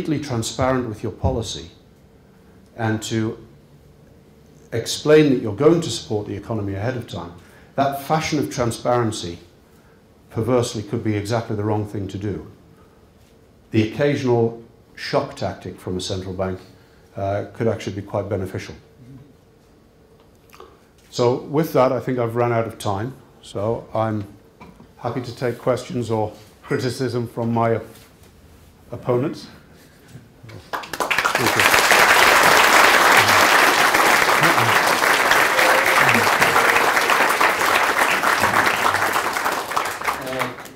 completely transparent with your policy and to explain that you're going to support the economy ahead of time, that fashion of transparency perversely could be exactly the wrong thing to do. The occasional shock tactic from a central bank could actually be quite beneficial. So with that, I think I've run out of time. So I'm happy to take questions or criticism from my opponents. Thank you.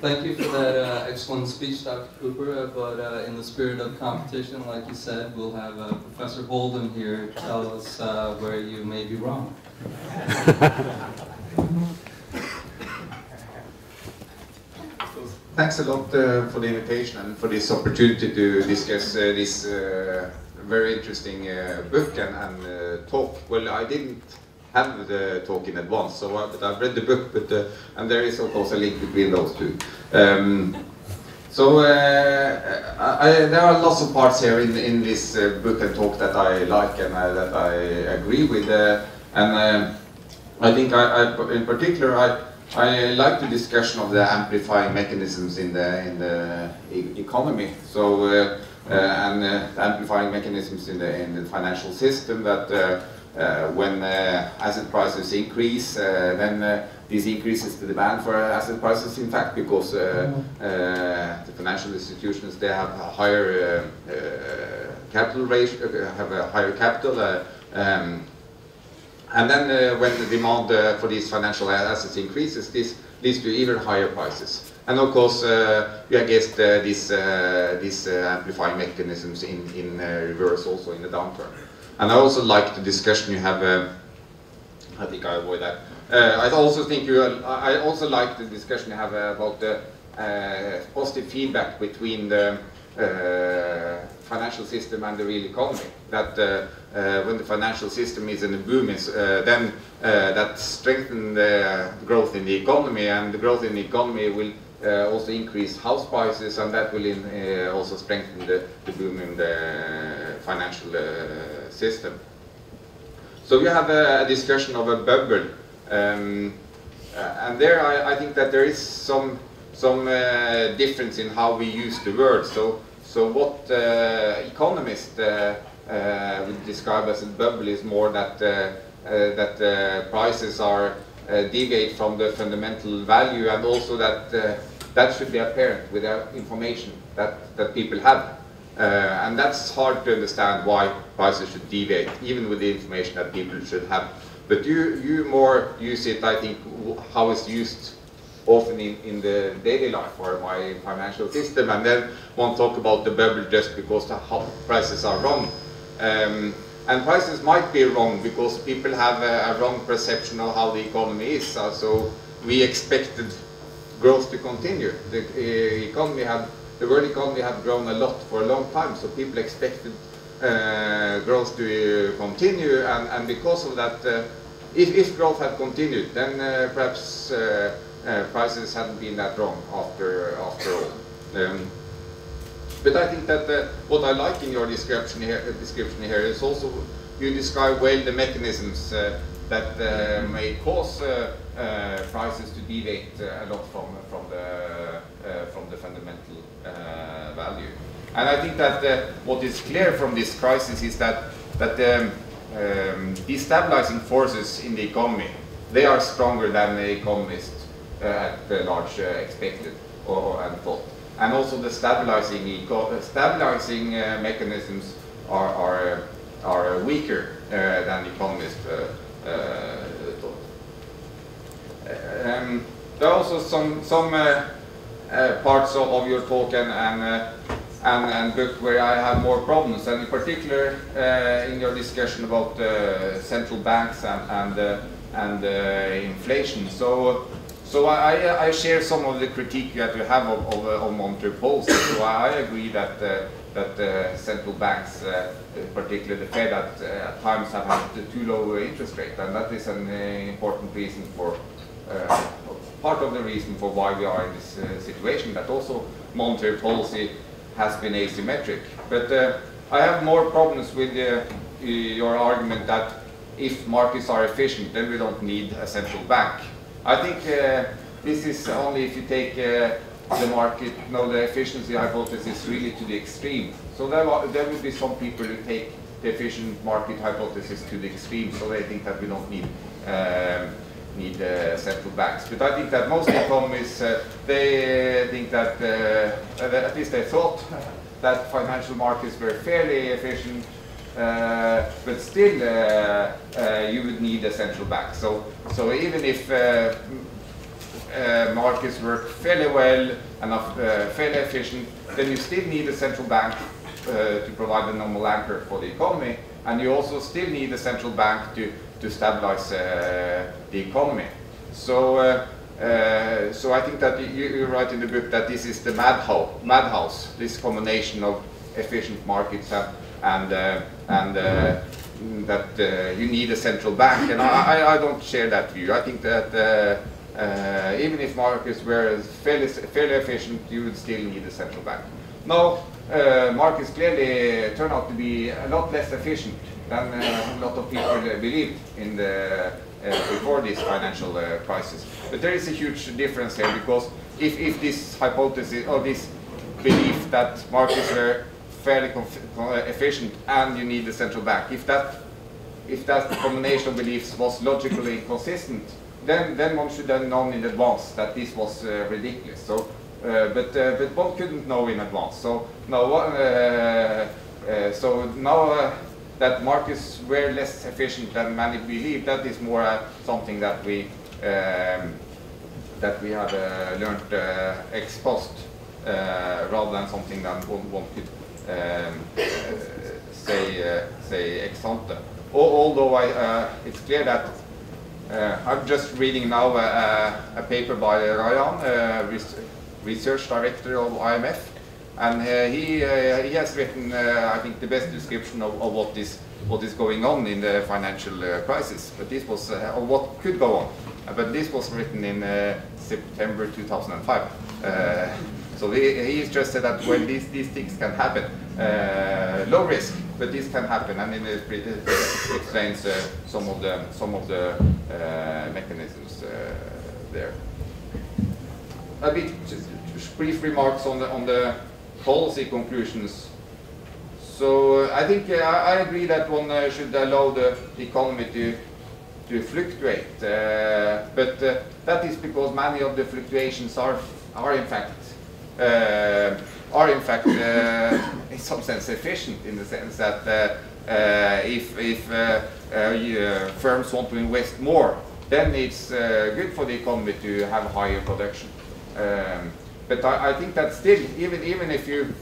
Thank you for that excellent speech, Dr. Cooper, but in the spirit of competition, like you said, we'll have Professor Holden here tell us where you may be wrong. Thanks a lot for the invitation and for this opportunity to discuss this very interesting book and talk. Well, I didn't have the talk in advance, so but I've read the book, and there is of course a link between those two. There are lots of parts here in this book and talk that I like and that I agree with, and I think in particular I like the discussion of the amplifying mechanisms in the economy. So and amplifying mechanisms in the financial system, that when asset prices increase, then this increases the demand for asset prices. In fact, because the financial institutions, they have a higher capital ratio, have a higher capital, and then when the demand for these financial assets increases, this leads to even higher prices. And of course, we against these amplifying mechanisms in reverse also in the downturn. And I also like the discussion you have. I think I avoid that. I also like the discussion you have about the positive feedback between the financial system and the real economy. That when the financial system is in a boom, then that strengthens the growth in the economy, and the growth in the economy will also increase house prices, and that will also strengthen the boom in the financial system. So we have a discussion of a bubble, and there I think that there is some difference in how we use the word. So what economists would describe as a bubble is more that prices are deviate from the fundamental value, and also that that should be apparent with the information that people have. And that's hard to understand why prices should deviate, even with the information that people should have. But you more use it, I think, how it's used often in the daily life or my financial system, and then won't talk about the bubble just because the prices are wrong. And prices might be wrong because people have a wrong perception of how the economy is. So we expected growth to continue. The world economy had grown a lot for a long time, so people expected growth to continue, and because of that, if growth had continued, then perhaps prices hadn't been that wrong after all. But I think that what I like in your description here is also you describe well the mechanisms that may cause prices to deviate a lot from the fundamental value. And I think that what is clear from this crisis is that destabilizing forces in the economy, they are stronger than the economists at large expected and thought. And also the stabilizing mechanisms are weaker than economists thought. There are also some parts of your talk and book where I have more problems, and in particular in your discussion about central banks and inflation. So I share some of the critique that you have of monetary policy. So I agree that central banks, particularly the Fed, at times have had too low interest rate, and that is an important reason for part of the reason for why we are in this situation. That also monetary policy has been asymmetric. But I have more problems with your argument that if markets are efficient, then we don't need a central bank. I think this is only if you take the market, the efficiency hypothesis really to the extreme. So there will be some people who take the efficient market hypothesis to the extreme, so they think that we don't need central banks. But I think that most economists, they think that, at least they thought, that financial markets were fairly efficient, but still you would need a central bank. So even if markets work fairly well and fairly efficient, then you still need a central bank to provide a normal anchor for the economy, and you also still need a central bank to stabilize the economy. So I think that you write in the book that this is the madhouse, this combination of efficient markets and that you need a central bank, and I don't share that view. I think that even if markets were fairly efficient, you would still need a central bank. Now, markets clearly turn out to be a lot less efficient than a lot of people believed in before this financial crisis. But there is a huge difference here, because if this hypothesis or this belief that markets were fairly efficient and you need a central bank, if that combination of beliefs was logically consistent, then one should have known in advance that this was ridiculous. So, but one couldn't know in advance. So now, that markets were less efficient than many believe, that is more something that we have learned ex post, rather than something that one could say ex ante. Although it's clear that I'm just reading now a paper by Ryan, research director of IMF, and he has written, I think, the best description of what is going on in the financial crisis. But this was or what could go on. But this was written in September 2005. So he just said that, well, these things can happen, low risk, but this can happen, and it explains some of the mechanisms there. A bit just brief remarks on the policy conclusions. So I think I agree that one should allow the economy to fluctuate, but that is because many of the fluctuations are in fact in some sense efficient, in the sense that if firms want to invest more, then it's good for the economy to have higher production. But I think that still, even if you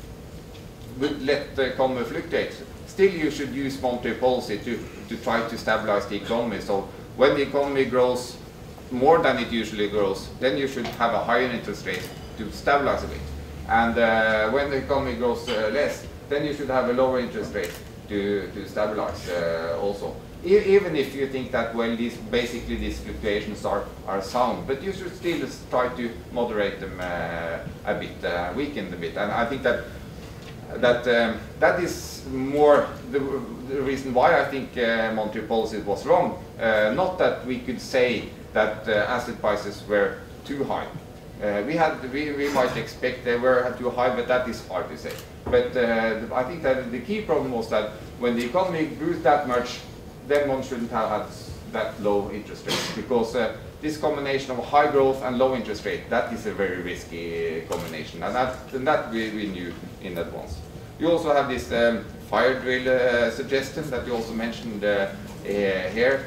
would let the economy fluctuate, still you should use monetary policy to try to stabilize the economy. So when the economy grows more than it usually grows, then you should have a higher interest rate to stabilize a bit. And when the economy grows less, then you should have a lower interest rate to stabilize also. Even if you think that, well, these fluctuations are sound, but you should still try to moderate them a bit, weaken them a bit. And I think that is more the reason why I think monetary policy was wrong. Not that we could say that asset prices were too high. We might expect they were too high, but that is hard to say. But I think that the key problem was that when the economy grew that much, then one shouldn't have had that low interest rate, because this combination of high growth and low interest rate, that is a very risky combination, and that we knew in advance. You also have this fire drill suggestion that you also mentioned here.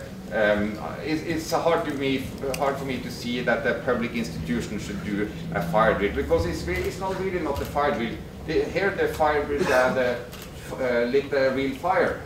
It's hard for me to see that a public institution should do a fire drill, because it's really not a fire drill. Here the fire drill lit a real fire.